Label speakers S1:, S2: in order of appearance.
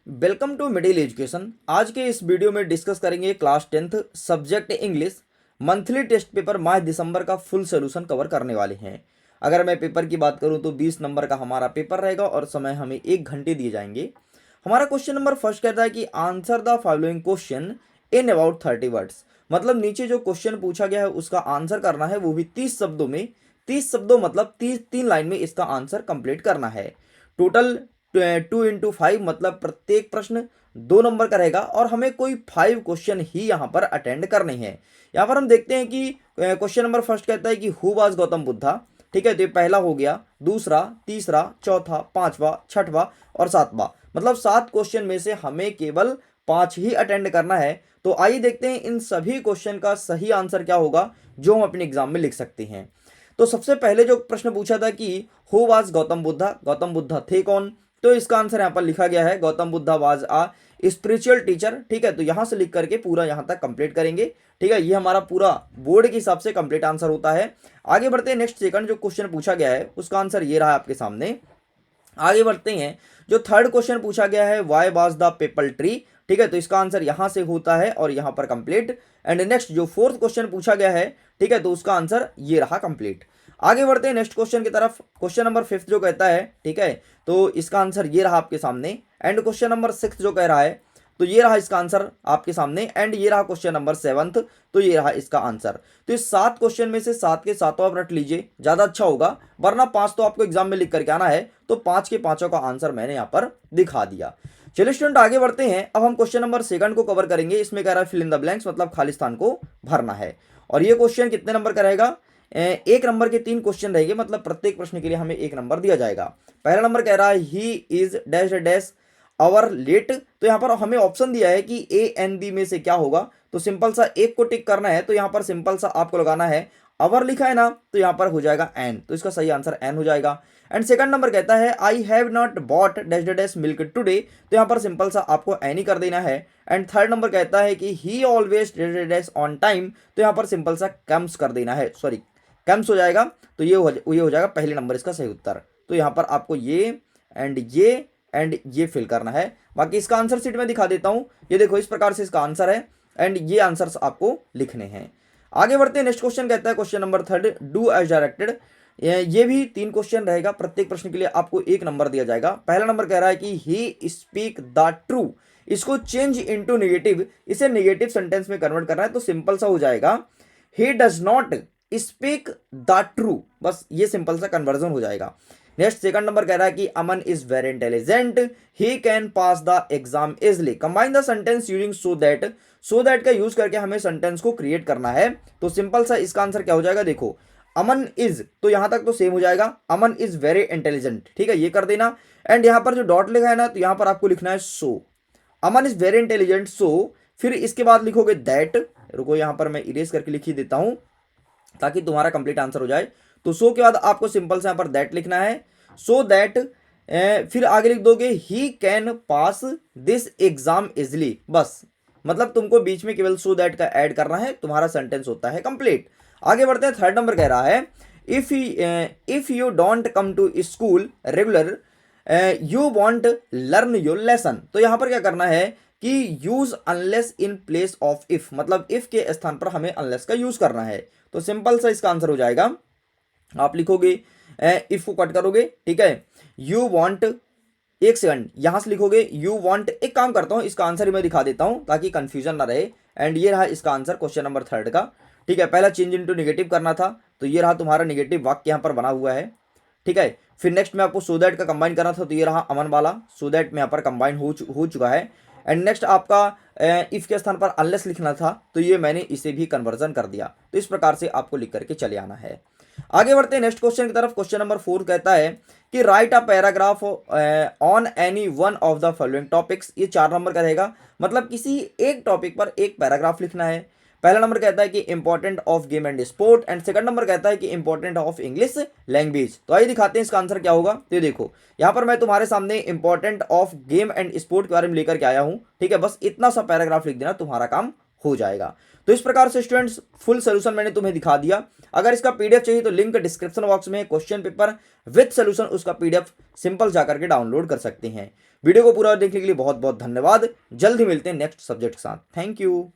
S1: Welcome to middle education. आज के इस वीडियो में डिस्कस करेंगे class 10th subject English monthly test paper माह दिसंबर का फुल सोल्यूशन कवर करने वाले हैं। अगर मैं पेपर की बात करूं तो 20 नंबर का हमारा पेपर रहेगा और समय हमें 1 घंटे दिए जाएंगे। हमारा क्वेश्चन नंबर फर्स्ट कहता है कि answer the following question in about 30 words. मतलब नीचे जो क्वेश्चन पूछा गया है उसका आंसर करना है, वो भी 30 शब्दों में। 30 शब्दों मतलब 3 लाइन में इसका आंसर कंप्लीट करना है। टोटल 2 into 5 मतलब प्रत्येक प्रश्न 2 नंबर का रहेगा और हमें कोई 5 क्वेश्चन ही यहाँ पर अटेंड करने हैं। यहाँ पर हम देखते हैं कि क्वेश्चन नंबर फर्स्ट कहता है कि हु वाज गौतम बुद्धा। ठीक है, तो ये पहला हो गया, दूसरा, तीसरा, चौथा, पांचवा, छठवा और सातवां। मतलब 7 क्वेश्चन में से हमें केवल 5 ही अटेंड करना है। तो आइए देखते हैं इन सभी क्वेश्चन का सही आंसर क्या होगा जो हम अपने एग्जाम में लिख सकते हैं। तो सबसे पहले जो प्रश्न पूछा था कि हु वाज गौतम बुद्धा, गौतम बुद्धा थे कौन, तो इसका आंसर यहाँ पर लिखा गया है Gautam Buddha was a spiritual teacher. ठीक है, तो यहां से लिख करके पूरा यहां तक कंप्लीट करेंगे। ठीक है, ये हमारा पूरा बोर्ड के हिसाब से कंप्लीट आंसर होता है। आगे बढ़ते हैं, नेक्स्ट सेकंड जो क्वेश्चन पूछा गया है उसका आंसर ये रहा आपके सामने। आगे बढ़ते हैं, जो थर्ड क्वेश्चन पूछा गया है why was the people tree. ठीक है, तो इसका आंसर यहां से होता है और यहां पर कंप्लीट। एंड नेक्स्ट जो फोर्थ क्वेश्चन पूछा गया है, ठीक है, तो उसका आंसर ये रहा कंप्लीट। आगे बढ़ते हैं नेक्स्ट क्वेश्चन की तरफ। क्वेश्चन नंबर 5 जो कहता है, ठीक है, तो इसका आंसर ये रहा आपके सामने। एंड क्वेश्चन नंबर 6 जो कह रहा है, तो ये रहा इसका आंसर आपके सामने। एंड ये रहा क्वेश्चन नंबर 7, तो ये रहा इसका आंसर। तो इस 7 क्वेश्चन में से 7 के 7 आप रट लीजिए, ज्यादा अच्छा होगा, वरना 5 तो आपको एग्जाम में लिख करके आना है। तो 5 के 5 का आंसर मैंने यहाँ पर दिखा दिया। चलिए स्टूडेंट आगे बढ़ते हैं। अब हम क्वेश्चन नंबर 2 को कवर करेंगे। इसमें कह रहा है फिल इन द ब्लैंक्स, मतलब खाली स्थान को भरना है। और ये क्वेश्चन कितने नंबर का रहेगा? 1 नंबर के 3 क्वेश्चन रहेंगे, मतलब प्रत्येक प्रश्न के लिए हमें 1 नंबर दिया जाएगा। पहला नंबर कह रहा है he is dash dash hour late. तो यहाँ पर हमें ऑप्शन दिया है कि ए एन बी में से क्या होगा, तो सिंपल सा एक को टिक करना है। तो यहाँ पर सिंपल सा आपको लगाना है, आवर लिखा है ना, तो यहाँ पर हो जाएगा एन, तो इसका सही आंसर एन हो जाएगा। एंड सेकंड नंबर कहता है I have not bought dash dash milk today. तो यहाँ पर सिंपल सा आपको एन ही कर देना है। एंड थर्ड नंबर कहता है कि ही always dash dash on time. तो यहाँ पर सिंपल सा कम्स कर देना है, सॉरी कम्स हो जाएगा। तो ये हो जाएगा पहले नंबर इसका सही उत्तर। तो यहाँ पर आपको ये एंड ये फिल करना है। बाकी इसका आंसर शीट में दिखा देता हूं। ये देखो, इस प्रकार से इसका आंसर है एंड ये आंसर्स आपको लिखने हैं। आगे बढ़ते हैं, नेक्स्ट क्वेश्चन कहता है question number 3 do as directed. ये भी 3 क्वेश्चन रहेगा, प्रत्येक प्रश्न के लिए आपको 1 नंबर दिया जाएगा। पहला नंबर कह रहा है कि ही स्पीक द ट्रू। इसको चेंज इनटू नेगेटिव, इसे नेगेटिव सेंटेंस में कन्वर्ट करना है। तो सिंपल सा हो जाएगा he does not speak the true, बस ये सिंपल सा कन्वर्जन हो जाएगा। नेक्स्ट सेकंड नंबर कह रहा है कि Aman is very intelligent, he can pass the exam easily. Combine the sentence using so that का यूज करके हमें सेंटेंस को क्रिएट करना है। तो सिंपल सा इसका आंसर क्या हो जाएगा, देखो अमन इज, तो यहां तक तो सेम हो जाएगा, अमन इज वेरी इंटेलिजेंट। ठीक है, ये कर देना। एंड यहां पर जो डॉट लिखा है ना, तो यहां पर आपको लिखना है सो, अमन इज वेरी इंटेलिजेंट सो। फिर इसके बाद लिखोगे दैट, रुको यहां पर मैं इरेज करके लिख ही देता हूं ताकि तुम्हारा कंप्लीट आंसर हो जाए। तो सो के बाद आपको सिंपल से यहां पर दैट लिखना है, सो दैट फिर आगे लिख दोगे ही can pass this exam easily. बस मतलब तुमको बीच में केवल सो दैट का ऐड करना है, तुम्हारा सेंटेंस होता है कंप्लीट। आगे बढ़ते हैं, थर्ड नंबर कह रहा है if you don't come to school regular you won't learn your lesson. तो यहां पर क्या करना है कि use unless in place of if, मतलब इफ के स्थान पर हमें अनलेस का यूज करना है। तो सिंपल सा इसका आंसर हो जाएगा, आप लिखोगे इफ को कट करोगे, ठीक है, यू वांट, एक सेकंड यहां से लिखोगे यू वांट। एक काम करता हूं, इसका आंसर ही मैं दिखा देता हूं ताकि कंफ्यूजन ना रहे। एंड ये रहा इसका आंसर क्वेश्चन नंबर 3 का। ठीक है, पहला चेंज इनटू नेगेटिव करना था, तो ये रहा तुम्हारा नेगेटिव वाक्य यहां पर बना हुआ है। ठीक है, फिर नेक्स्ट में आपको सो दैट का कंबाइन करना था, तो ये रहा अमन वाला सो दैट में यहां पर कंबाइन हो चुका है। एंड नेक्स्ट आपका इफ के स्थान पर अनलेस लिखना था, तो ये मैंने इसे भी कन्वर्जन कर दिया। तो इस प्रकार से आपको लिख करके चले आना है। आगे बढ़ते हैं नेक्स्ट क्वेश्चन की तरफ। क्वेश्चन नंबर 4 कहता है कि right a paragraph on any one of the following topics. ये 4 नंबर का रहेगा, मतलब किसी एक टॉपिक पर एक पैराग्राफ लिखना है। पहला नंबर कहता है कि important of game and sport. And second number कहता है कि इंपॉर्टेंट ऑफ इंग्लिश लैंग्वेज। तो आइए दिखाते हैं इसका आंसर क्या होगा। तो देखो यहाँ पर मैं तुम्हारे सामने important of game and sport के बारे में लेकर के आया हूं। ठीक है, बस इतना सा पैराग्राफ लिख देना, तुम्हारा काम हो जाएगा। तो इस प्रकार से स्टूडेंट्स फुल सोल्यूशन मैंने तुम्हें दिखा दिया। अगर इसका पीडीएफ चाहिए तो लिंक डिस्क्रिप्शन बॉक्स में है, क्वेश्चन पेपर विद सोल्यूशन, उसका पीडीएफ सिंपल जाकर के डाउनलोड कर सकते हैं। वीडियो को पूरा देखने के लिए बहुत बहुत धन्यवाद। जल्द ही मिलते हैं नेक्स्ट सब्जेक्ट के साथ। Thank you.